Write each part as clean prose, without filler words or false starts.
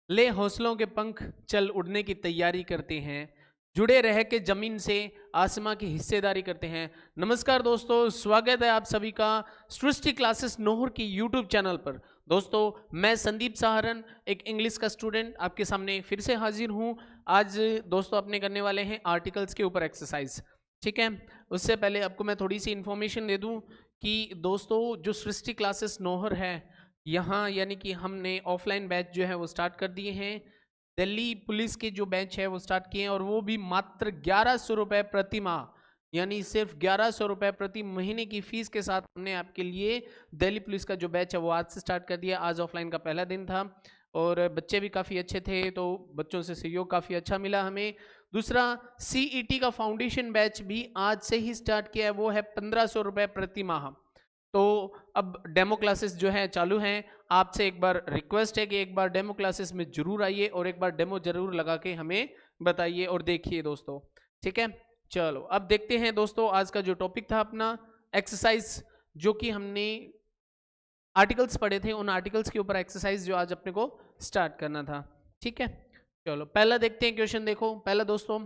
ले हौसलों के पंख, चल उड़ने की तैयारी करते हैं, जुड़े रह के जमीन से आसमां की हिस्सेदारी करते हैं। नमस्कार दोस्तों, स्वागत है आप सभी का सृष्टि क्लासेस नोहर की यूट्यूब चैनल पर। दोस्तों, मैं संदीप सहारन, एक इंग्लिश का स्टूडेंट, आपके सामने फिर से हाजिर हूँ। आज दोस्तों अपने करने वाले हैं आर्टिकल्स के ऊपर एक्सरसाइज। ठीक है, उससे पहले आपको मैं थोड़ी सी इन्फॉर्मेशन दे दूं कि दोस्तों जो सृष्टि क्लासेस नोहर है, यहाँ यानी कि हमने ऑफलाइन बैच जो है वो स्टार्ट कर दिए हैं। दिल्ली पुलिस के जो बैच है वो स्टार्ट किए हैं, और वो भी मात्र 1100 रुपये प्रति माह, यानी सिर्फ 1100 रुपये प्रति महीने की फीस के साथ हमने आपके लिए दिल्ली पुलिस का जो बैच है वो आज से स्टार्ट कर दिया। आज ऑफलाइन का पहला दिन था और बच्चे भी काफ़ी अच्छे थे, तो बच्चों से सहयोग काफ़ी अच्छा मिला हमें। दूसरा, सीईटी का फाउंडेशन बैच भी आज से ही स्टार्ट किया है, वो है 1500 रुपये प्रति माह। तो अब डेमो क्लासेस जो है चालू हैं। आपसे एक बार रिक्वेस्ट है कि एक बार डेमो क्लासेस में जरूर आइए और एक बार डेमो जरूर लगा के हमें बताइए और देखिए दोस्तों। ठीक है, चलो अब देखते हैं दोस्तों आज का जो टॉपिक था अपना एक्सरसाइज, जो कि हमने आर्टिकल्स पढ़े थे, उन आर्टिकल्स के ऊपर एक्सरसाइज जो आज अपने को स्टार्ट करना था। ठीक है, चलो पहला देखते हैं क्वेश्चन। देखो पहला दोस्तों,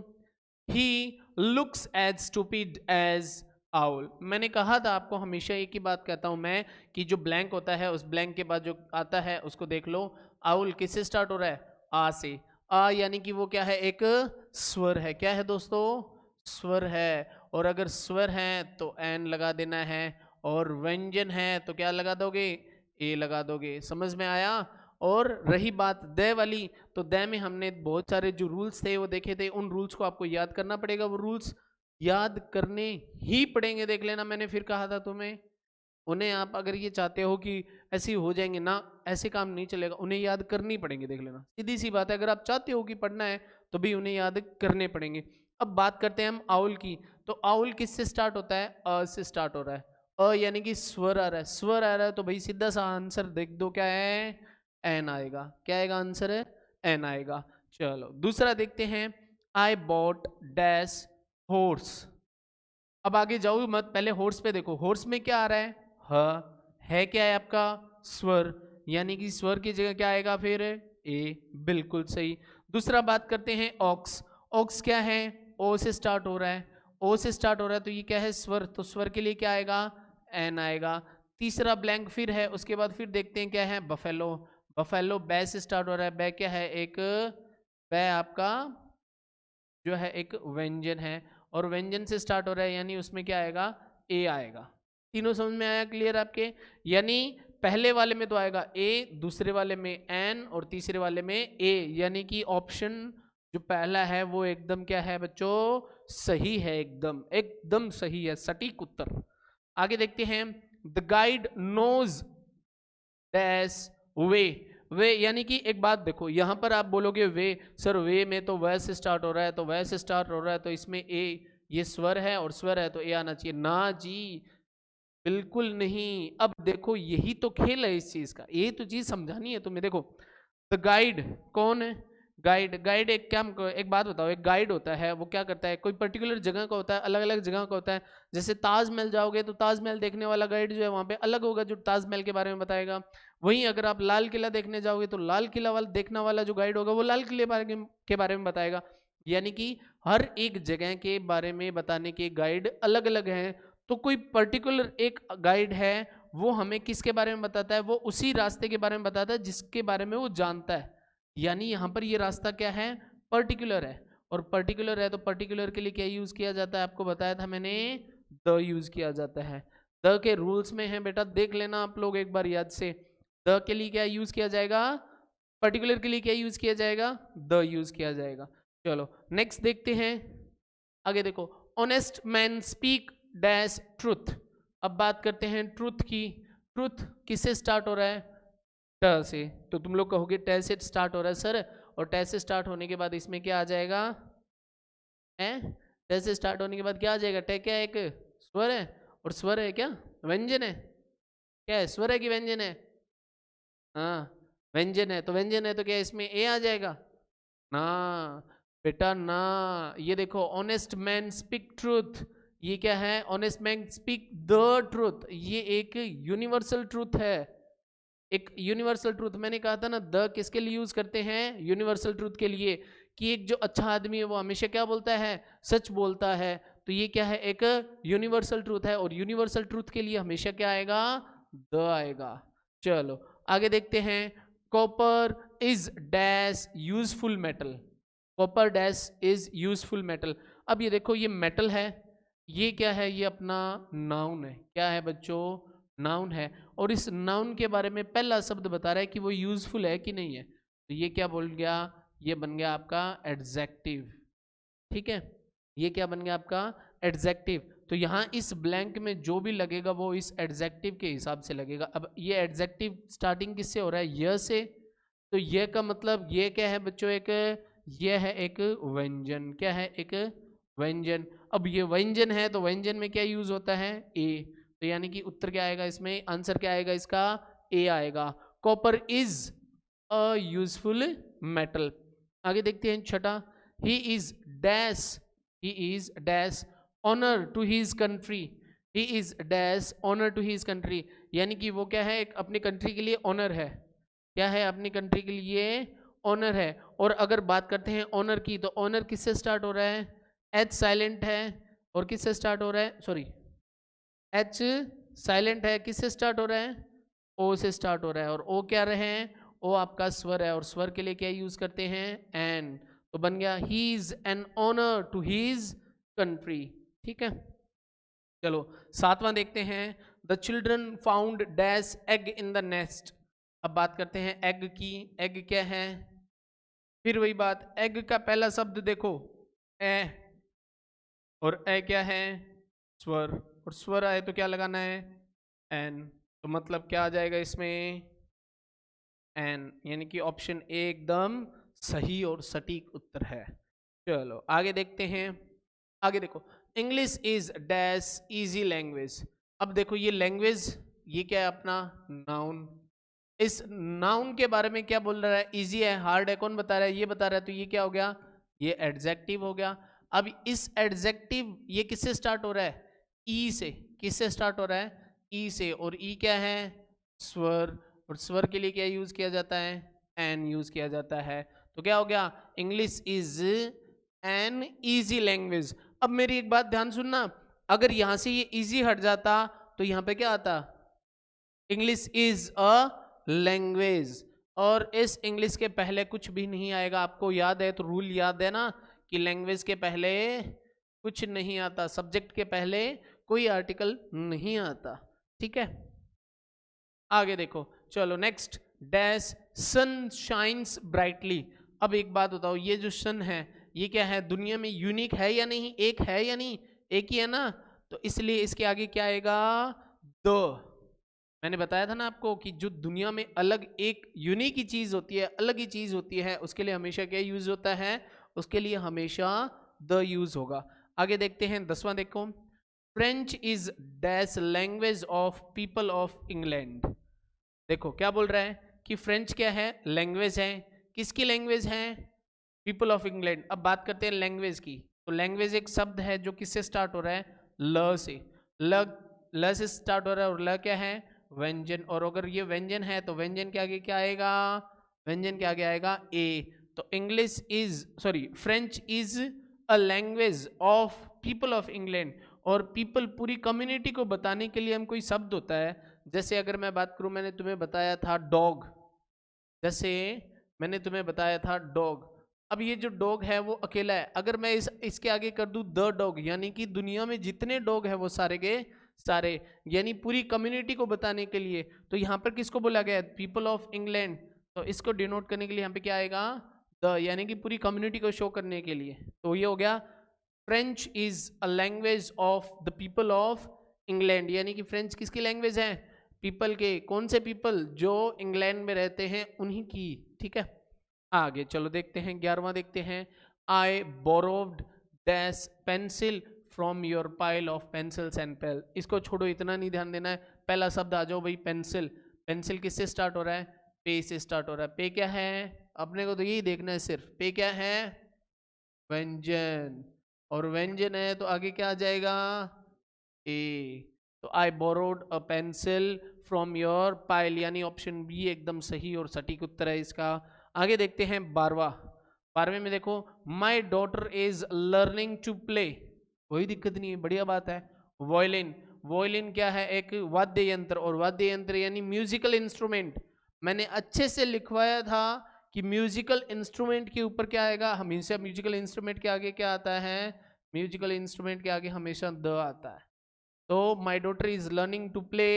he looks as stupid as owl. मैंने कहा था आपको, हमेशा एक ही बात कहता हूं मैं कि जो ब्लैंक होता है उस ब्लैंक के बाद जो आता है उसको देख लो। आउल किससे स्टार्ट हो रहा है? आ से। आ यानी कि वो क्या है? एक स्वर है। क्या है दोस्तों? स्वर है। और अगर स्वर है तो एन लगा देना है, और व्यंजन है तो क्या लगा दोगे? ए लगा दोगे। समझ में आया? और रही बात द वाली, तो द में हमने बहुत सारे जो रूल्स थे वो देखे थे। उन रूल्स को आपको याद करना पड़ेगा, वो रूल्स याद करने ही पड़ेंगे। देख लेना, मैंने फिर कहा था तुम्हें, उन्हें आप अगर ये चाहते हो कि ऐसे ही हो जाएंगे ना, ऐसे काम नहीं चलेगा, उन्हें याद करनी पड़ेंगे। देख लेना, सीधी सी बात है। अगर आप चाहते हो कि पढ़ना है तो भी उन्हें याद करने पड़ेंगे। अब बात करते हैं हम आउल की। तो आउल किससे स्टार्ट होता है? अ से स्टार्ट हो रहा है। अ यानी कि स्वर आ रहा है। स्वर आ रहा है तो भाई सीधा सा आंसर देख दो, क्या है? एन आएगा। क्या आएगा आंसर? है एन आएगा। चलो दूसरा देखते हैं, आई बॉट डैश हॉर्स। अब आगे जाओ मत, पहले हॉर्स पे देखो। हॉर्स में क्या आ रहा है? है क्या है आपका? स्वर, यानी कि स्वर की जगह क्या आएगा फिर? ए। बिल्कुल सही। दूसरा बात करते हैं ऑक्स। ऑक्स क्या है? ओ से स्टार्ट हो रहा है। ओ से स्टार्ट हो रहा है तो ये क्या है? स्वर। तो स्वर के लिए क्या आएगा? एन आएगा। तीसरा ब्लैंक फिर है, उसके बाद फिर देखते हैं क्या है? बफेलो। बफेलो बै से स्टार्ट हो रहा है। बै क्या है? एक बै आपका जो है एक व्यंजन है, और व्यंजन से स्टार्ट हो रहा है, यानी उसमें क्या आएगा? ए आएगा। तीनों समझ में आया? क्लियर आपके? यानी पहले वाले में तो आएगा ए, दूसरे वाले में एन, और तीसरे वाले में ए, यानी कि ऑप्शन जो पहला है वो एकदम क्या है बच्चों? सही है। एकदम एकदम सही है, सटीक उत्तर। आगे देखते हैं, द गाइड नोज डैश वे। वे यानी कि एक बात देखो, यहां पर आप बोलोगे वे, सर वे में तो वह से स्टार्ट हो रहा है, तो वह से स्टार्ट हो रहा है तो इसमें ए, ये स्वर है और स्वर है तो ए आना चाहिए ना जी। बिल्कुल नहीं। अब देखो यही तो खेल है इस चीज का, ये तो चीज समझानी है तुम्हें। देखो, द गाइड कौन है? गाइड। गाइड एक क्या, एक बात बताओ, एक गाइड होता है वो क्या करता है? कोई पर्टिकुलर जगह का होता है, अलग अलग जगह का होता है। जैसे ताजमहल जाओगे तो ताजमहल देखने वाला गाइड जो है वहां पे अलग होगा, जो ताजमहल के बारे में बताएगा। वहीं अगर आप लाल किला देखने जाओगे तो लाल किला वाला देखने वाला जो गाइड होगा वो लाल किले के बारे में बताएगा। यानी कि हर एक जगह के बारे में बताने के गाइड अलग अलग हैं। तो कोई पर्टिकुलर एक गाइड है, वो हमें किसके बारे में बताता है? वो उसी रास्ते के बारे में बताता है जिसके बारे में वो जानता है। यानी यहाँ पर ये रास्ता क्या है? पर्टिकुलर है। और पर्टिकुलर है तो पर्टिकुलर के लिए क्या यूज किया जाता है? आपको बताया था मैंने, द यूज किया जाता है। द के रूल्स में है बेटा, देख लेना आप लोग एक बार याद से। द के लिए क्या यूज किया जाएगा? पर्टिकुलर के लिए क्या यूज किया जाएगा? द यूज किया जाएगा। चलो नेक्स्ट देखते हैं। आगे देखो, honest man speak dash truth. अब बात करते हैं ट्रूथ की। ट्रूथ किससे स्टार्ट हो रहा है? ट से। तो तुम लोग कहोगे ट से स्टार्ट हो रहा है सर, और ट से स्टार्ट होने के बाद इसमें क्या आ जाएगा? ट से स्टार्ट होने के बाद क्या आ जाएगा? ट क्या है? एक स्वर है। और स्वर है क्या? व्यंजन है। क्या है? स्वर है कि व्यंजन है? हाँ, व्यंजन है। तो व्यंजन है तो क्या इसमें ए आ जाएगा? ना बेटा ना। ये देखो, ऑनेस्ट मैन स्पीक ट्रूथ, ये क्या है? Honest man speak the truth. ये एक यूनिवर्सल ट्रूथ है, एक यूनिवर्सल ट्रूथ, मैंने कहा था ना द किसके लिए यूज करते हैं, यूनिवर्सल ट्रूथ के लिए, कि एक जो अच्छा आदमी है वो हमेशा क्या बोलता है, सच बोलता है। तो ये क्या है, एक यूनिवर्सल ट्रूथ है, और यूनिवर्सल ट्रूथ के लिए हमेशा क्या आएगा, द आएगा। चलो आगे देखते हैं, copper is dash useful metal, copper dash is useful metal. अब ये देखो ये मेटल है, ये क्या है, ये अपना नाउन है, क्या है बच्चों, नाउन है, और इस नाउन के बारे में पहला शब्द बता रहा है कि वो यूजफुल है कि नहीं है, तो ये क्या बोल गया, ये बन गया आपका एडजेक्टिव। ठीक है, ये क्या बन गया आपका एडजेक्टिव। तो यहाँ इस ब्लैंक में जो भी लगेगा वो इस एडजेक्टिव के हिसाब से लगेगा। अब ये एडजेक्टिव स्टार्टिंग किससे हो रहा है, य से, तो ये का मतलब ये क्या है बच्चों, एक ये है एक व्यंजन, क्या है एक व्यंजन। अब ये व्यंजन है तो व्यंजन में क्या यूज होता है, ए, तो यानी कि उत्तर क्या आएगा इसमें, आंसर क्या आएगा इसका, ए आएगा। Copper is a useful metal. आगे देखते हैं छठा, he is dash, he is dash honour to his country, he is dash honour to his country, यानी कि वो क्या है, एक अपनी कंट्री के लिए ऑनर है, क्या है, अपनी कंट्री के लिए ऑनर है। और अगर बात करते हैं ऑनर की, तो ऑनर किससे स्टार्ट हो रहा है, एच साइलेंट है, और किससे स्टार्ट हो रहा है, सॉरी एच साइलेंट है, किससे स्टार्ट हो रहा है, ओ से स्टार्ट हो रहा है, और ओ क्या रहे हैं, ओ आपका स्वर है, और स्वर के लिए क्या यूज करते हैं, एन, तो बन गया he is an honour to his country. ठीक है, चलो सातवां देखते हैं, the children found dash egg in the nest. अब बात करते हैं एग की, एग क्या है, फिर वही बात, एग का पहला शब्द देखो ए, और ए क्या है, स्वर, और स्वर आए तो क्या लगाना है, एन, तो मतलब क्या आ जाएगा इसमें, एन, यानी कि ऑप्शन ए एकदम सही और सटीक उत्तर है। चलो आगे देखते हैं, आगे देखो, English is dash easy language. अब देखो ये लैंग्वेज, ये क्या है अपना नाउन, इस नाउन के बारे में क्या बोल रहा है, इजी है हार्ड है, कौन बता रहा है, ये बता रहा है, तो ये क्या हो गया, ये एडजेक्टिव हो गया। अब इस एडजेक्टिव ये किससे स्टार्ट हो रहा है, ई से, किससे स्टार्ट हो रहा है, ई से, और ई क्या है, स्वर, और स्वर के लिए क्या यूज किया जाता है, एन यूज किया जाता है। तो क्या हो गया, English is an easy language. अब मेरी एक बात ध्यान सुनना, अगर यहां से ये इजी हट जाता तो यहां पे क्या आता, इंग्लिश इज अ लैंग्वेज, और इस इंग्लिश के पहले कुछ भी नहीं आएगा। आपको याद है तो रूल याद है ना, कि लैंग्वेज के पहले कुछ नहीं आता, सब्जेक्ट के पहले कोई आर्टिकल नहीं आता। ठीक है, आगे देखो, चलो next, dash sun shines brightly. अब एक बात बताओ, ये जो सन है ये क्या है, दुनिया में यूनिक है या नहीं, एक है या नहीं, एक ही है ना, तो इसलिए इसके आगे क्या आएगा, दो। मैंने बताया था ना आपको कि जो दुनिया में अलग एक यूनिक ही चीज होती है, अलग ही चीज होती है, उसके लिए हमेशा क्या यूज होता है, उसके लिए हमेशा द यूज होगा। आगे देखते हैं दसवां देखो, French is dash language of people of England. देखो क्या बोल रहा है कि फ्रेंच क्या है, लैंग्वेज है, किसकी लैंग्वेज है, पीपल ऑफ इंग्लैंड। अब बात करते हैं लैंग्वेज की, तो लैंग्वेज एक शब्द है जो किससे स्टार्ट हो रहा है, ल से, ल से स्टार्ट हो रहा है, और ल क्या है, व्यंजन, और अगर ये व्यंजन है तो व्यंजन के आगे क्या आएगा, व्यंजन के आगे आएगा ए। तो English is, sorry French is a language of people of England, और पीपल पूरी कम्युनिटी को बताने के लिए हम कोई शब्द होता है, जैसे अगर मैं बात करूं, मैंने तुम्हें बताया था डॉग, जैसे मैंने तुम्हें बताया था डॉग। अब ये जो डॉग है वो अकेला है, अगर मैं इसके आगे कर दूं द डॉग, यानी कि दुनिया में जितने डॉग है वो सारे के सारे, यानी पूरी कम्युनिटी को बताने के लिए, तो यहाँ पर किसको बोला गया है, पीपल ऑफ इंग्लैंड, तो इसको डिनोट करने के लिए यहाँ पे क्या आएगा, द, यानी कि पूरी कम्युनिटी को शो करने के लिए। तो ये हो गया, French is a language of the people of England, यानी कि फ्रेंच किसकी लैंग्वेज है, पीपल के, कौन से पीपल, जो इंग्लैंड में रहते हैं उन्हीं की। ठीक है, आगे चलो देखते हैं 11वां देखते हैं, I borrowed dash pencil from your pile of pencils and pen. इसको छोड़ो, इतना नहीं ध्यान देना है, पहला शब्द आ जाओ भाई, पेंसिल, पेंसिल किससे स्टार्ट हो रहा है, पे से स्टार्ट हो रहा है, पे क्या है, अपने को तो यही देखना है सिर्फ, पे क्या है, व्यंजन, और व्यंजन है तो आगे क्या आ जाएगा, ए। तो I borrowed a pencil from your pile, यानी ऑप्शन बी एकदम सही और सटीक उत्तर है इसका। आगे देखते हैं 12वें में देखो, my daughter is learning to play, कोई दिक्कत नहीं है, बढ़िया बात है। वॉयलिन, वॉयलिन क्या है? एक वाद्य यंत्र, और वाद्य यंत्र यानी म्यूजिकल इंस्ट्रूमेंट। मैंने अच्छे से लिखवाया था कि म्यूजिकल इंस्ट्रूमेंट के ऊपर क्या आएगा, हमेशा म्यूजिकल इंस्ट्रूमेंट के आगे क्या आता है? म्यूजिकल इंस्ट्रूमेंट के आगे हमेशा द आता है। तो my daughter is learning to play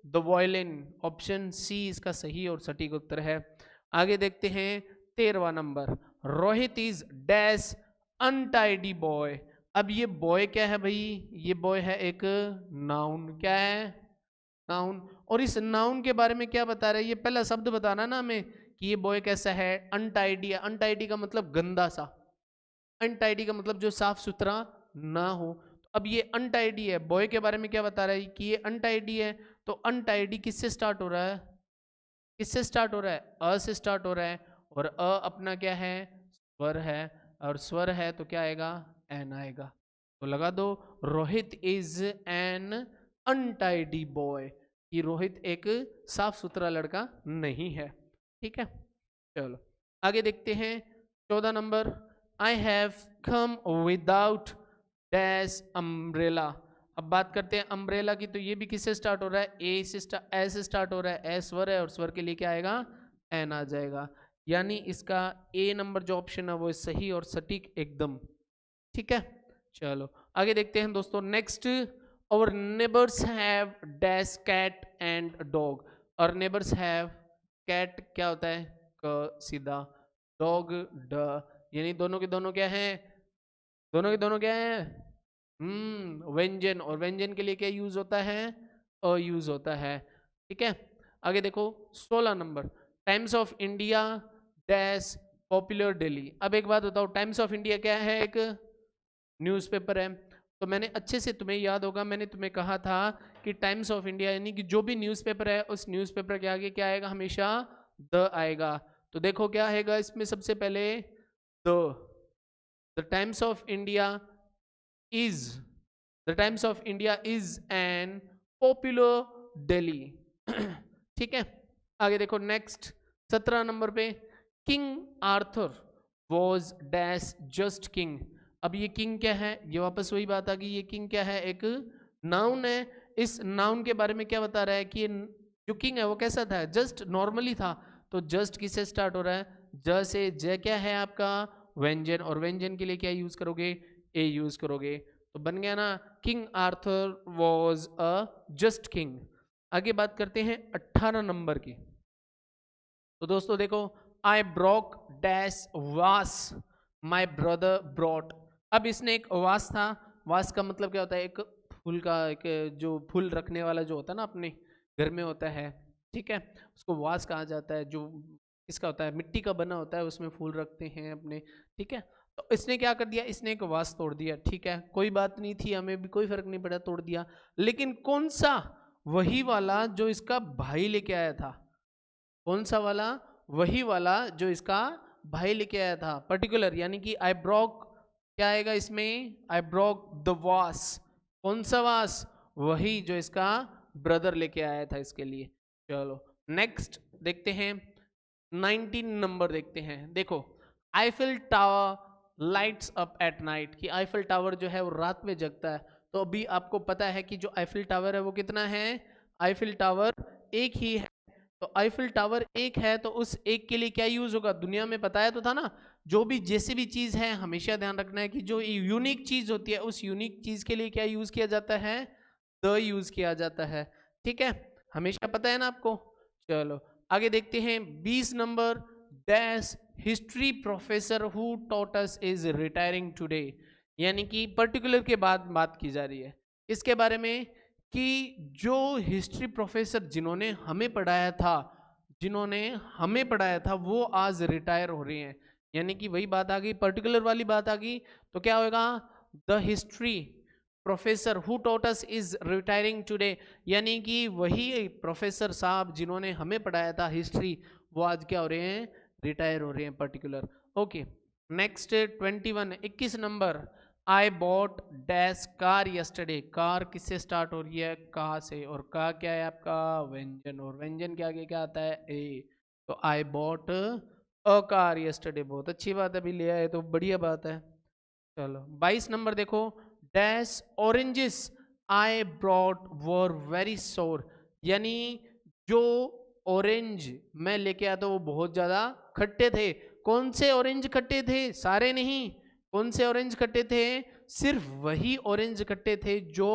the violin, option C इसका सही और सटीक उत्तर है। आगे देखते हैं 13वां नंबर, Rohit is dash untidy boy. अब ये बॉय क्या है भाई? ये बॉय है एक नाउन, क्या है? नाउन। और इस नाउन के बारे में क्या बता रहा है? ये पहला शब्द बताना ना हमें कि ये बॉय कैसा है? अनटाइडी है। अनटाइडी का मतलब गंदा सा, अनटाइडी का मतलब जो साफ सुथरा ना हो। तो अब ये अनटाइडी है, बॉय के बारे में क्या बता रहा है कि ये अनटाइडी है। तो अनटाइडी किससे स्टार्ट हो रहा है? किससे स्टार्ट हो रहा है? अ से स्टार्ट हो रहा है, और अ अपना क्या है? स्वर है, और स्वर है तो क्या आएगा? एन आएगा। तो लगा दो, Rohit is an untidy boy, कि रोहित एक साफ सुथरा लड़का नहीं है। ठीक है, चलो आगे देखते हैं 14 number, I have come without dash umbrella. अब बात करते हैं अम्ब्रेला की, तो ये भी किससे स्टार्ट हो रहा है? ए से स्टार्ट हो रहा है, ए स्वर है, और स्वर के लिए क्या आएगा? एन आ जाएगा। यानी इसका ए नंबर जो ऑप्शन है वो सही और सटीक एकदम। ठीक है, चलो आगे देखते हैं दोस्तों। नेक्स्ट, और neighbours have dash cat and dog. और नेबर्स हैव, कैट क्या होता है? क सीधा, डॉग ड, यानी दोनों के दोनों क्या हैं? दोनों के दोनों क्या हैं? व्यंजन, और व्यंजन के लिए क्या यूज होता है? अ यूज होता है। ठीक है, आगे देखो 16 number, times of India dash popular daily. अब एक बात बताओ, टाइम्स ऑफ इंडिया क्या है? एक न्यूज़पेपर है। तो मैंने अच्छे से, तुम्हें याद होगा, मैंने तुम्हें कहा था कि टाइम्स ऑफ इंडिया यानी कि जो भी न्यूज़पेपर है उस न्यूज़पेपर के आगे क्या आएगा? हमेशा द आएगा। तो देखो क्या आएगा इसमें, सबसे पहले the times of India is, the times of India is an popular daily. ठीक है, आगे देखो नेक्स्ट 17 नंबर पे, king Arthur was dash just king. अब ये किंग क्या है? ये वापस वही बात आ गई, ये किंग क्या है? एक नाउन है। इस नाउन के बारे में क्या बता रहा है कि ये जो किंग है वो कैसा था? जस्ट नॉर्मली था। तो जस्ट किससे स्टार्ट हो रहा है? ज से। ज क्या है आपका? व्यंजन, और व्यंजन के लिए क्या यूज करोगे? ए यूज करोगे। तो बन गया ना, king Arthur was a just king. आगे बात करते हैं 18 नंबर की। तो दोस्तों देखो, आई ब्रोक डैश वास माई ब्रदर ब्रॉट। अब इसने एक वास था, वास का मतलब क्या होता है? एक फूल का, एक जो फूल रखने वाला जो होता है ना अपने घर में होता है, ठीक है, उसको वास कहा जाता है। जो इसका होता है, मिट्टी का बना होता है, उसमें फूल रखते हैं अपने। ठीक है, तो इसने क्या कर दिया? इसने एक वास तोड़ दिया। ठीक है, कोई बात नहीं थी, हमें भी कोई फर्क नहीं पड़ा, तोड़ दिया। लेकिन कौन सा? वही वाला जो इसका भाई लेके आया था। कौन सा वाला? वही वाला जो इसका भाई लेके आया था, पर्टिकुलर। यानी कि आई ब्रोक, क्या आएगा इसमें? आई ब्रोक द वास। कौन सा वास? वही जो इसका ब्रदर लेके आया था इसके लिए। चलो नेक्स्ट देखते हैं 19 नंबर देखते हैं। देखो, Eiffel tower lights up at night, कि आईफिल टावर जो है वो रात में जगता है। तो अभी आपको पता है कि जो आईफिल टावर है वो कितना है? आईफिल टावर एक ही है। तो आईफिल टावर एक है, तो उस एक के लिए क्या यूज होगा? दुनिया में बताया तो था ना, जो भी जैसे भी चीज है हमेशा ध्यान रखना है कि जो यूनिक चीज होती है उस यूनिक चीज के लिए क्या यूज किया जाता है? द यूज किया जाता है। ठीक है, हमेशा पता है ना आपको। चलो आगे देखते हैं 20 number, dash history professor who taught us is retiring today. यानी कि पर्टिकुलर के बाद बात की जा रही है। इसके बारे में कि जो हिस्ट्री प्रोफेसर जिन्होंने हमें पढ़ाया था, वो आज रिटायर हो रहे हैं। यानी कि वही बात आ गई, पर्टिकुलर वाली बात आ गई। तो क्या होगा? The history professor who taught us is retiring today, यानी कि वही प्रोफेसर साहब जिन्होंने हमें पढ़ाया था हिस्ट्री, वो आज क्या हो रहे हैं? रिटायर हो रहे हैं, particular. Okay, next 21 21 number, I bought dash car yesterday. Car किससे स्टार्ट हो रही है? का से। और का क्या है आपका? व्यंजन। और व्यंजन के आगे क्या आता है? ए। तो I bought a car yesterday. बहुत अच्छी बात है, अभी ले आए तो बढ़िया बात है। चलो 22 नंबर देखो। Dash oranges I brought were very सोर। यानी जो ऑरेंज मैं लेके आया था वो बहुत ज्यादा खट्टे थे। कौन से ऑरेंज खट्टे थे? सारे नहीं। कौन से ऑरेंज खट्टे थे? सिर्फ वही ऑरेंज खट्टे थे जो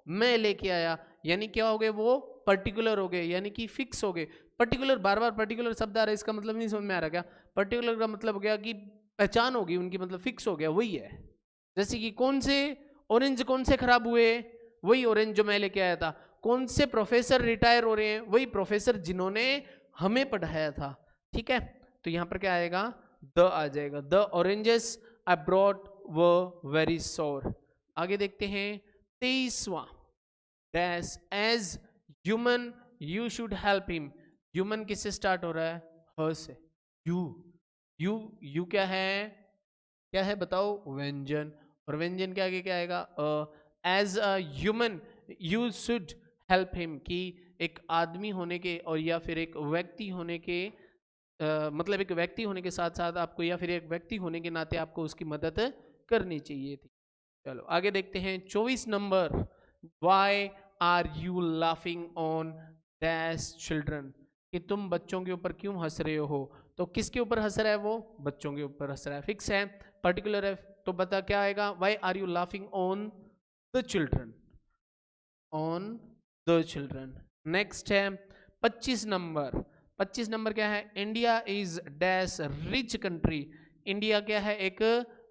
मैं लेके आया। यानी क्या हो गए? वो पर्टिकुलर हो गए, यानी कि फिक्स हो गए। पर्टिकुलर, बार बार पर्टिकुलर शब्द आ रहा है, इसका मतलब नहीं समझ में आ रहा क्या? पर्टिकुलर का मतलब हो गया कि पहचान होगी उनकी, मतलब फिक्स हो गया, वही है। जैसे कि कौन से ऑरेंज कौन से खराब हुए? वही ऑरेंज जो मैं लेके आया था। कौन से प्रोफेसर रिटायर हो रहे हैं? वही प्रोफेसर जिन्होंने हमें पढ़ाया था। ठीक है, तो यहां पर क्या आएगा? द आ जाएगा। The oranges I brought were very sour. आगे देखते हैं 23वां। Dash as human you should help him. Human किससे स्टार्ट हो रहा है? ह से। यू। यू। यू क्या है? क्या है बताओ? व्यंजन। और व्यंजन के आगे क्या आएगा? As a human you should help him. कि एक आदमी होने के और या फिर एक व्यक्ति होने के मतलब एक व्यक्ति होने के साथ साथ आपको, या फिर एक व्यक्ति होने के नाते आपको उसकी मदद करनी चाहिए थी। चलो आगे देखते हैं 24 number. Why are you laughing on dash children. कि तुम बच्चों के ऊपर क्यों हंस रहे हो? तो किसके ऊपर हंस रहा है? वो बच्चों के ऊपर हंस रहा है। फिक्स है, पर्टिकुलर है, तो बता क्या आएगा? Why are you laughing on the children. On the children. Next है 25 नंबर। 25 नंबर क्या है? India is dash rich country. India क्या है? एक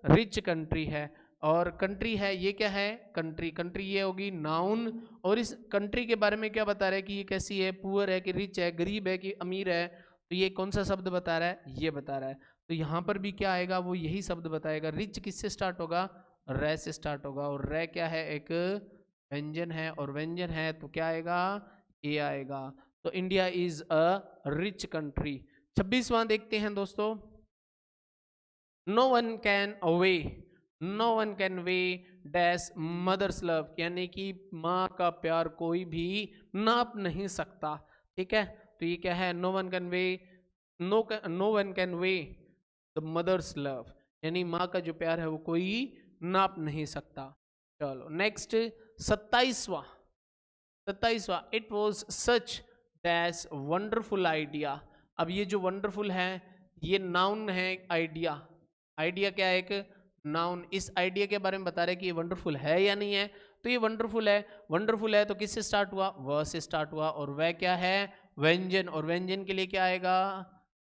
रिच कंट्री है। और कंट्री है, ये क्या है? कंट्री। कंट्री ये होगी नाउन। और इस कंट्री के बारे में क्या बता रहा है? कि ये कैसी है? पुअर है कि रिच है? गरीब है कि अमीर है? तो ये कौन सा शब्द बता रहा है? ये बता रहा है। तो यहां पर भी क्या आएगा? वो यही शब्द बताएगा। रिच किससे स्टार्ट होगा? रे से स्टार्ट होगा। और रे क्या है? एक व्यंजन है। और व्यंजन है तो क्या आएगा? ए आएगा। तो India is a rich country. 26वां देखते हैं दोस्तों। No one can away. No one can weigh dash mother's love. यानी कि माँ का प्यार कोई भी नाप नहीं सकता। ठीक है, तो ये क्या है? No one can weigh. No one can weigh the mother's love. यानी माँ का जो प्यार है वो कोई नाप नहीं सकता। चलो नेक्स्ट 27वां। 27वां। It was such dash wonderful idea. अब ये जो वंडरफुल है ये नाउन है। आइडिया, आइडिया क्या है? एक नाउन। इस आइडिया के बारे में बता रहे कि ये वंडरफुल है या नहीं है। तो ये वंडरफुल है। वंडरफुल है तो किससे स्टार्ट हुआ? व से स्टार्ट हुआ। और वह क्या है? व्यंजन। और व्यंजन के लिए क्या आएगा?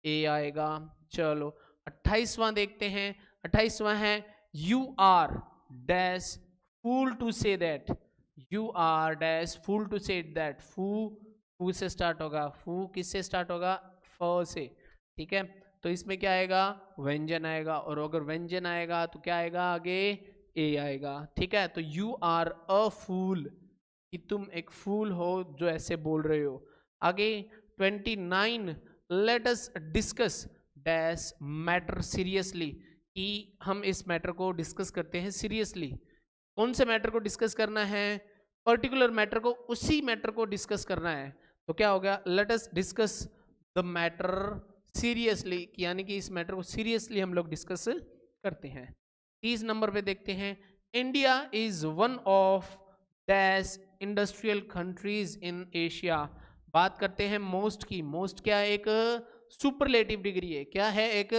ए आएगा। चलो 28वां देखते हैं। 28वां है you are dash fool to say that. You are dash fool to say that. फू, फू से स्टार्ट होगा। फू किससे स्टार्ट होगा? फ से। ठीक है, तो इसमें क्या आएगा? व्यंजन आएगा। और अगर व्यंजन आएगा तो क्या आएगा आगे? ए आएगा। ठीक है, तो यू आर अ फूल, कि तुम एक फूल हो जो ऐसे बोल रहे हो। आगे 29। Let us discuss dash matter seriously. कि हम इस मैटर को डिस्कस करते हैं सीरियसली। कौन से मैटर को डिस्कस करना है? पर्टिकुलर मैटर को, उसी मैटर को डिस्कस करना है। तो क्या हो गया? Let us discuss the matter seriously. यानी कि इस मैटर को सीरियसली हम लोग डिस्कस करते हैं। 30 नंबर पे देखते हैं। India is one of dash industrial countries in Asia. बात करते हैं मोस्ट की। मोस्ट क्या है? एक सुपरलेटिव डिग्री है। क्या है? एक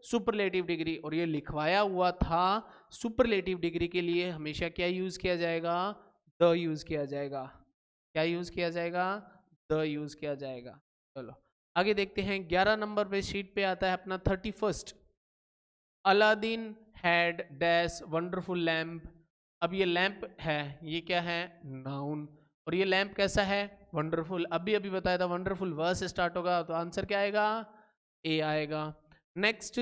सुपरलेटिव डिग्री। और ये लिखवाया हुआ था। सुपरलेटिव डिग्री के लिए हमेशा क्या यूज किया जाएगा? द यूज किया जाएगा। क्या यूज किया जाएगा? द यूज किया जाएगा। चलो आगे देखते हैं। 11 नंबर पे शीट पे आता है अपना 31st। Aladdin had dash wonderful lamp. अब ये लैम्प है, ये क्या है? नाउन। और ये लैम्प कैसा है? वंडरफुल। अभी अभी बताया था वंडरफुल व से स्टार्ट होगा, तो आंसर क्या आएगा? ए आएगा। नेक्स्ट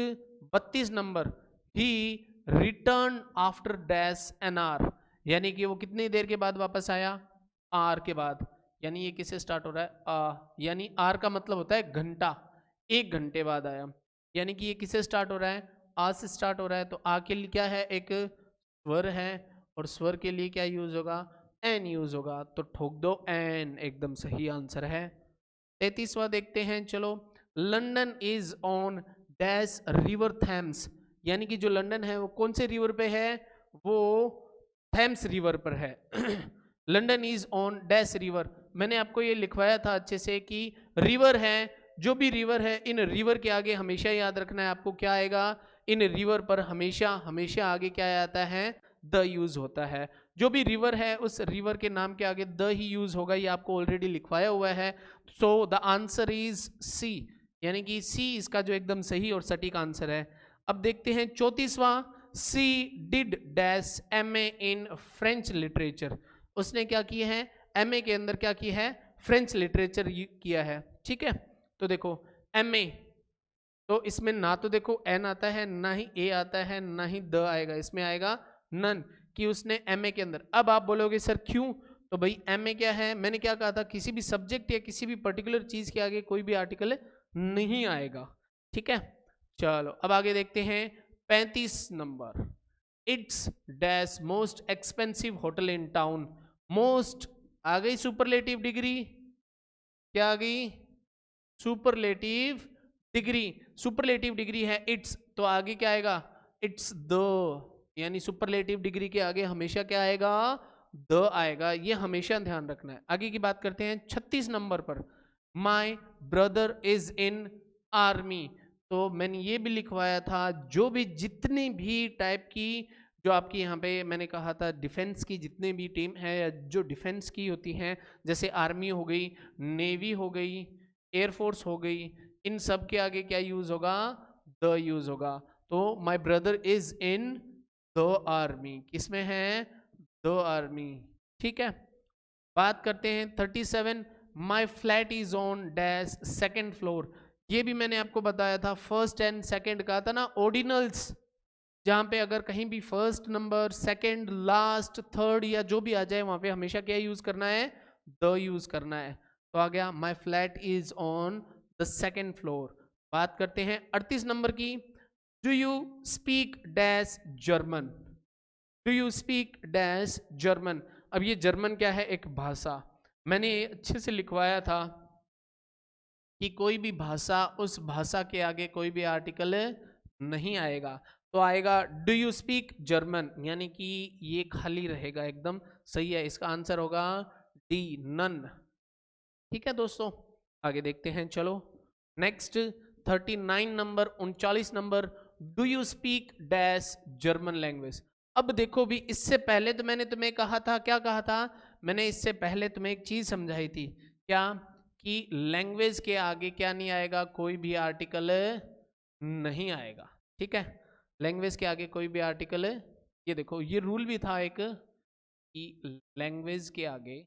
32 नंबर। He return after dash an hour. यानी कि वो कितनी देर के बाद वापस आया? आर के बाद। यानी ये किससे स्टार्ट हो रहा है? यानी आर का मतलब होता है घंटा। 1 घंटे बाद आया। यानी कि ये किससे स्टार्ट हो रहा है? आ से स्टार्ट हो रहा है। तो आ के लिए क्या है? एक स्वर है और स्वर के लिए क्या यूज होगा, एन यूज होगा, तो ठोक दो एन, एकदम सही आंसर है। 33वां देखते हैं, चलो। London is on dash river Thames, यानी कि जो लंदन है वो कौन से रिवर पे है, वो थैम्स रिवर पर है। London is on dash river, मैंने आपको ये लिखवाया था अच्छे से कि रिवर है, जो भी रिवर है इन रिवर के आगे हमेशा याद रखना है आपको क्या आएगा, इन रिवर पर हमेशा हमेशा आगे क्या आता है, द यूज होता है। जो भी रिवर है उस रिवर के नाम के आगे द ही यूज होगा, ये आपको ऑलरेडी लिखवाया हुआ है। So the answer is C, यानी कि सी इसका जो एकदम सही और सटीक आंसर है। अब देखते हैं 34वां, she did dash MA in French literature, उसने क्या किया है, MA के अंदर क्या किया है, फ्रेंच लिटरेचर किया है, ठीक है। तो देखो MA, तो इसमें ना तो देखो एन आता है, ना ही ए आता है, ना ही द आएगा, इसमें आएगा नन, कि उसने MA के अंदर। अब आप बोलोगे सर क्यों, तो भाई MA क्या है, मैंने क्या कहा था, किसी भी सब्जेक्ट या किसी भी पर्टिकुलर चीज के आगे कोई भी आर्टिकल नहीं आएगा, ठीक है। चलो अब आगे देखते हैं 35 नंबर, it's dash most expensive hotel in town, most आ गई सुपरलेटिव डिग्री, क्या आ गई, सुपरलेटिव डिग्री, सुपरलेटिव डिग्री है इट्स, तो आगे क्या आएगा, इट्स द, यानी सुपरलेटिव डिग्री के आगे हमेशा क्या आएगा, द आएगा, ये हमेशा ध्यान रखना है। आगे की बात करते हैं 36 नंबर पर, my brother is in army, तो मैंने ये भी लिखवाया था, जो भी जितनी भी टाइप की जो आपकी यहाँ पे मैंने कहा था डिफेंस की जितने भी टीम है या जो डिफेंस की होती हैं, जैसे आर्मी हो गई, नेवी हो गई, एयरफोर्स हो गई, इन सब के आगे क्या यूज होगा, द यूज होगा। तो my brother is in the army, किसमें है, द आर्मी, ठीक है। बात करते हैं 37, माई flat is on dash second floor, ये भी मैंने आपको बताया था, फर्स्ट एंड सेकेंड का था ना ऑर्डिनल्स, जहां पे अगर कहीं भी first number, second, last, third या जो भी आ जाए वहां पे हमेशा क्या यूज करना है, द यूज करना है। तो आ गया माई flat is on the second floor. बात करते हैं 38 नंबर की, do you speak dash German, do you speak dash German, अब ये जर्मन क्या है, एक भाषा, मैंने अच्छे से लिखवाया था कि कोई भी भाषा, उस भाषा के आगे कोई भी आर्टिकल नहीं आएगा, तो आएगा डू यू स्पीक जर्मन, यानी कि ये खाली रहेगा, एकदम सही है, इसका आंसर होगा डी, नन, ठीक है दोस्तों। आगे देखते हैं, चलो next 39 number, 39 number, do you speak dash German language. अब देखो भी, इससे पहले तो मैंने तुम्हें कहा था, क्या कहा था, मैंने इससे पहले तुम्हें एक चीज समझाई थी, क्या, कि लैंग्वेज के आगे क्या नहीं आएगा, कोई भी आर्टिकल नहीं आएगा, ठीक है। लैंग्वेज के आगे कोई भी आर्टिकल, ये देखो ये रूल भी था एक, कि लैंग्वेज के आगे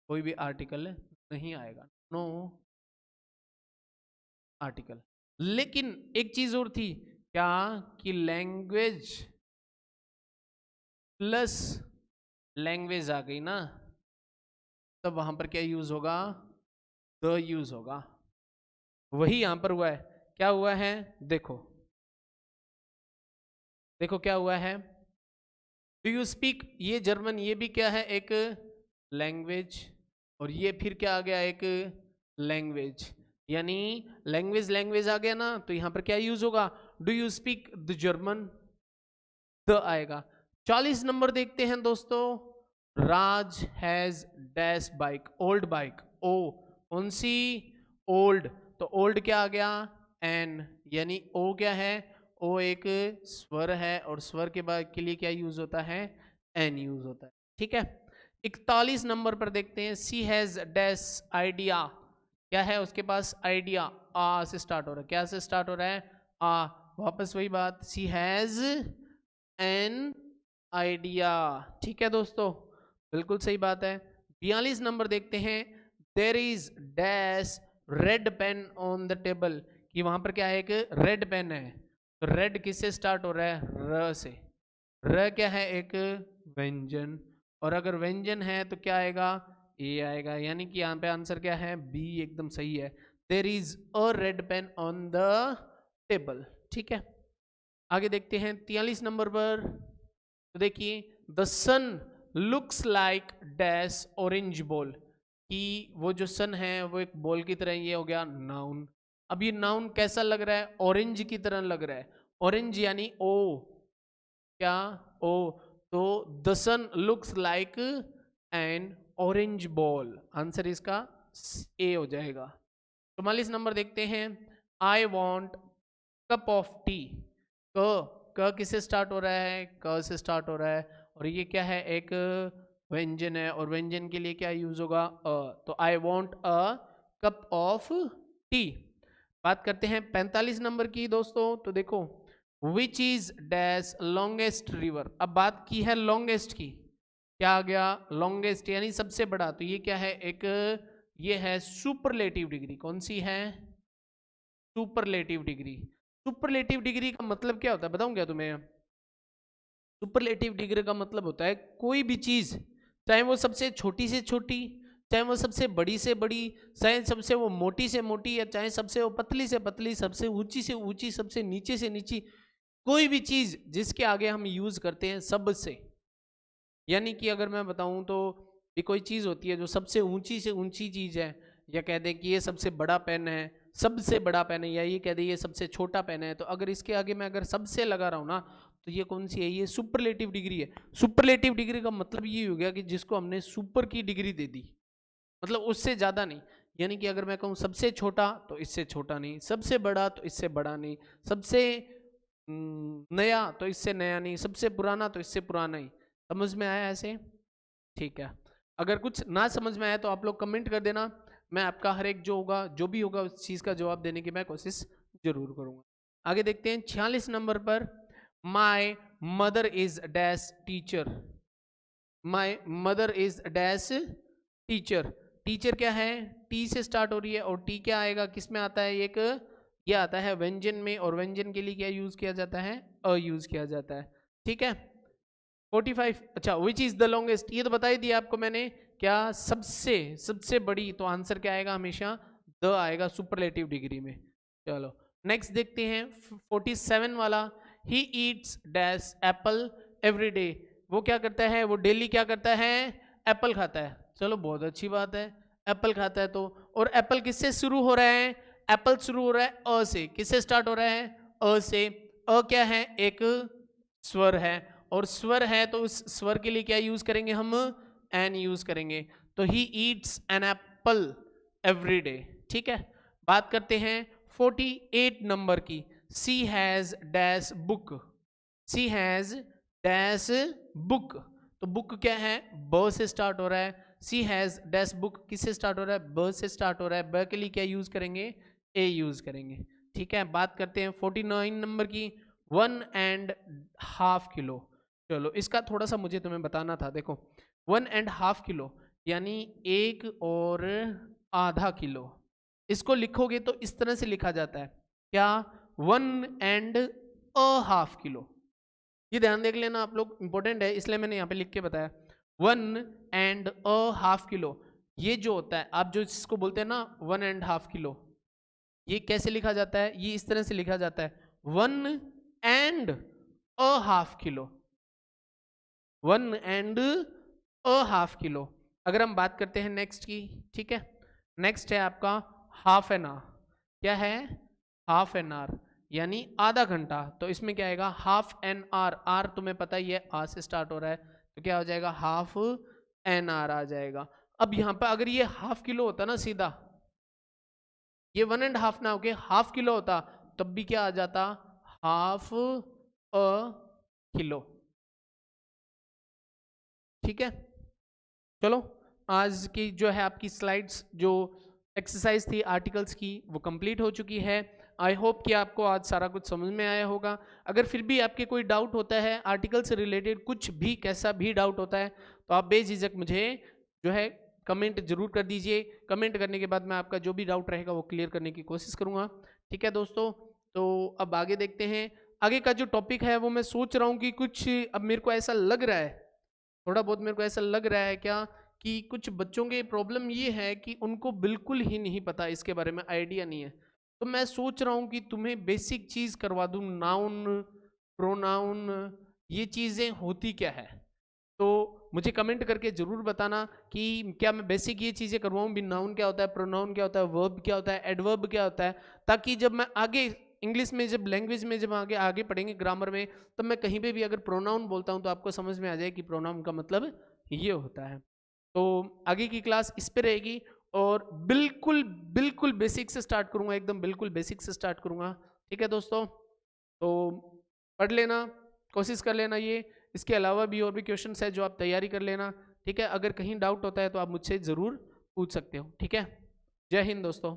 कोई भी आर्टिकल नहीं आएगा, नो आर्टिकल। लेकिन एक चीज और थी, क्या, कि लैंग्वेज प्लस लैंग्वेज आ गई ना, तब वहां पर क्या यूज होगा, द यूज होगा, वही यहां पर हुआ है। क्या हुआ है, देखो देखो क्या हुआ है, डू यू स्पीक, ये जर्मन, ये भी क्या है, एक लैंग्वेज, और ये फिर क्या आ गया, एक लैंग्वेज, यानी लैंग्वेज लैंग्वेज आ गया ना, तो यहां पर क्या यूज होगा, do you speak the German, the आएगा। 40 नंबर देखते हैं दोस्तों, Raj has dash bike, old bike, ओ कौन सी, ओल्ड, तो ओल्ड क्या आ गया, एन, यानी ओ क्या है, ओ एक स्वर है, और स्वर के बाद के लिए क्या यूज होता है, एन यूज होता है, ठीक है। 41 नंबर पर देखते हैं, सी हैज डैश आइडिया, क्या है उसके पास, आइडिया, आ से स्टार्ट हो रहा है, क्या से स्टार्ट हो रहा है, आ, वापस वही बात, सी हैज एन आइडिया, ठीक है दोस्तों, बिल्कुल सही बात है। 42 नंबर देखते हैं, there is dash red pain on the table, कि वहां पर क्या है, एक रेड पेन है, तो रेड किससे स्टार्ट हो रहा है, र से, र क्या है, एक व्यंजन, और अगर व्यंजन है तो क्या आएगा, ए आएगा, यानी कि यहाँ पे आंसर क्या है, बी, एकदम सही है, there is a red pain on the table, ठीक है। आगे देखते हैं 43 नंबर पर, तो देखिए the sun looks like dash orange ball, कि वो जो सन है वो एक बॉल की तरह, ये हो गया नाउन। अब ये नाउन कैसा लग रहा है? ऑरेंज की तरह लग रहा है। ऑरेंज यानी ओ, क्या? ओ। तो the sun looks like an orange ball, answer इसका ए हो जाएगा। 44 नंबर देखते हैं। I want cup of tea. क किससे स्टार्ट हो रहा है? क से स्टार्ट हो रहा है, और ये क्या है? एक व्यंजन है, और व्यंजन के लिए क्या यूज होगा? तो I want a cup of T. बात करते हैं 45 नंबर की दोस्तों। तो देखो which is dash longest river. अब बात की है लॉन्गेस्ट की, क्या आ गया? लॉन्गेस्ट यानी सबसे बड़ा। तो ये क्या है? एक ये है सुपरलेटिव डिग्री। कौन सी है? Superlative degree. सुपरलेटिव डिग्री का मतलब क्या होता है बताऊं क्या तुम्हें? सुपरलेटिव डिग्री का मतलब होता है कोई भी चीज, चाहे वो सबसे छोटी से छोटी, चाहे वो सबसे बड़ी से बड़ी, चाहे सबसे वो मोटी से मोटी, या चाहे सबसे वो पतली से पतली, सबसे ऊंची से ऊंची, सबसे नीचे से नीची, कोई भी चीज जिसके आगे हम यूज करते हैं सबसे। यानी कि अगर मैं बताऊं तो ये कोई चीज होती है जो सबसे ऊंची से ऊंची चीज है, या कह दें कि ये सबसे बड़ा पेन है, सबसे बड़ा पेन है, या ये कह दें ये सबसे छोटा पेन है, तो अगर इसके आगे मैं अगर सबसे लगा रहा हूं ना, तो ये कौन सी है? ये सुपरलेटिव डिग्री है। सुपरलेटिव डिग्री का मतलब ये हो गया कि जिसको हमने सुपर की डिग्री दे दी, मतलब उससे ज्यादा नहीं। यानी कि अगर मैं कहूँ सबसे छोटा तो इससे छोटा नहीं, सबसे बड़ा तो इससे बड़ा नहीं, सबसे नया तो इससे नया नहीं, सबसे पुराना तो इससे पुराना नहीं। समझ में आया ऐसे? ठीक है। अगर कुछ ना समझ में आया तो आप लोग कमेंट कर देना, मैं आपका हर एक जो होगा, जो भी होगा उस चीज का जवाब देने की मैं कोशिश जरूर करूंगा। आगे देखते हैं 46 नंबर पर। My mother is dash teacher. My mother is dash teacher. Teacher क्या है? टी से स्टार्ट हो रही है, और टी क्या आएगा? किस में आता है? एक ये आता है व्यंजन में, और व्यंजन के लिए क्या यूज किया जाता है? अ यूज किया जाता है। ठीक है। 45। अच्छा, विच इज द लॉन्गेस्ट, ये तो बता ही दिया आपको मैंने। क्या? सबसे सबसे बड़ी, तो आंसर क्या आएगा? हमेशा द आएगा सुपरलेटिव डिग्री में। चलो नेक्स्ट देखते हैं 47 वाला। He eats dash Apple every day. वो क्या करता है? वो डेली क्या करता है? एप्पल खाता है। चलो बहुत अच्छी बात है, एप्पल खाता है तो। और एप्पल किससे शुरू हो रहा है? एप्पल शुरू हो रहा है अ से। किससे स्टार्ट हो रहा है? अ से। अ क्या है? एक स्वर है, और स्वर है तो उस स्वर के लिए क्या यूज करेंगे हम? एन यूज करेंगे। तो he eats an apple every day. ठीक है। बात करते हैं 48 नंबर की। She has dash book. She has dash book. तो बुक क्या है? ब से स्टार्ट हो रहा है। सी हैज डैश बुक किससे स्टार्ट हो रहा है? ब से स्टार्ट हो रहा है। ब के लिए क्या यूज करेंगे? ए यूज करेंगे। ठीक है। बात करते हैं 49 नंबर की। 1.5 किलो। चलो इसका थोड़ा सा मुझे तुम्हें बताना था। देखो 1.5 किलो यानी 1 और आधा किलो। इसको लिखोगे तो इस तरह से लिखा जाता है, क्या? 1.5 किलो। ये ध्यान देख लेना आप लोग, इंपॉर्टेंट है इसलिए मैंने यहाँ पे लिख के बताया। 1.5 किलो, ये जो होता है आप जो इसको बोलते हैं ना 1.5 किलो, ये कैसे लिखा जाता है? ये इस तरह से लिखा जाता है 1.5 किलो। 1.5 किलो। अगर हम बात करते हैं नेक्स्ट की, ठीक है, नेक्स्ट है आपका हाफ एन आवर। क्या है? हाफ एन आवर यानी आधा घंटा। तो इसमें क्या आएगा? Half an hour. आर तुम्हें पता ही है आ से स्टार्ट हो रहा है, तो क्या हो जाएगा? हाफ एन आवर आ जाएगा। अब यहां पर अगर ये हाफ किलो होता ना सीधा, ये 1.5 ना होके हाफ किलो होता, तब भी क्या आ जाता? Half a kilo. ठीक है। चलो आज की जो है आपकी स्लाइड्स, जो एक्सरसाइज थी आर्टिकल्स की, वो कंप्लीट हो चुकी है। आई होप कि आपको आज सारा कुछ समझ में आया होगा। अगर फिर भी आपके कोई डाउट होता है आर्टिकल से रिलेटेड, कुछ भी कैसा भी डाउट होता है, तो आप बेझिझक मुझे जो है कमेंट जरूर कर दीजिए। कमेंट करने के बाद मैं आपका जो भी डाउट रहेगा वो क्लियर करने की कोशिश करूँगा। ठीक है दोस्तों, तो अब आगे देखते हैं। आगे का जो टॉपिक है वो मैं सोच रहा हूँ कि कुछ, अब मेरे को ऐसा लग रहा है, थोड़ा बहुत मेरे को ऐसा लग रहा है क्या, कि कुछ बच्चों के प्रॉब्लम ये है कि उनको बिल्कुल ही नहीं पता, इसके बारे में आइडिया नहीं है। तो मैं सोच रहा हूँ कि तुम्हें बेसिक चीज़ करवा दूँ, नाउन, प्रोनाउन, ये चीज़ें होती क्या है। तो मुझे कमेंट करके ज़रूर बताना कि क्या मैं बेसिक ये चीज़ें करवाऊँ भी, नाउन क्या होता है, प्रोनाउन क्या होता है, वर्ब क्या होता है, एडवर्ब क्या होता है, ताकि जब मैं आगे इंग्लिश में, जब लैंग्वेज में, जब आगे आगे पढ़ेंगे ग्रामर में, तब मैं कहीं पे भी अगर प्रोनाउन बोलता हूँ तो आपको समझ में आ जाए कि प्रोनाउन का मतलब ये होता है। तो आगे की क्लास इस पे रहेगी और बिल्कुल बिल्कुल बेसिक से स्टार्ट करूँगा, एकदम बिल्कुल बेसिक से स्टार्ट करूँगा। ठीक है दोस्तों, तो पढ़ लेना, कोशिश कर लेना ये। इसके अलावा भी और भी क्वेश्चंस है जो आप तैयारी कर लेना। ठीक है, अगर कहीं डाउट होता है तो आप मुझसे ज़रूर पूछ सकते हो। ठीक है, जय हिंद दोस्तों।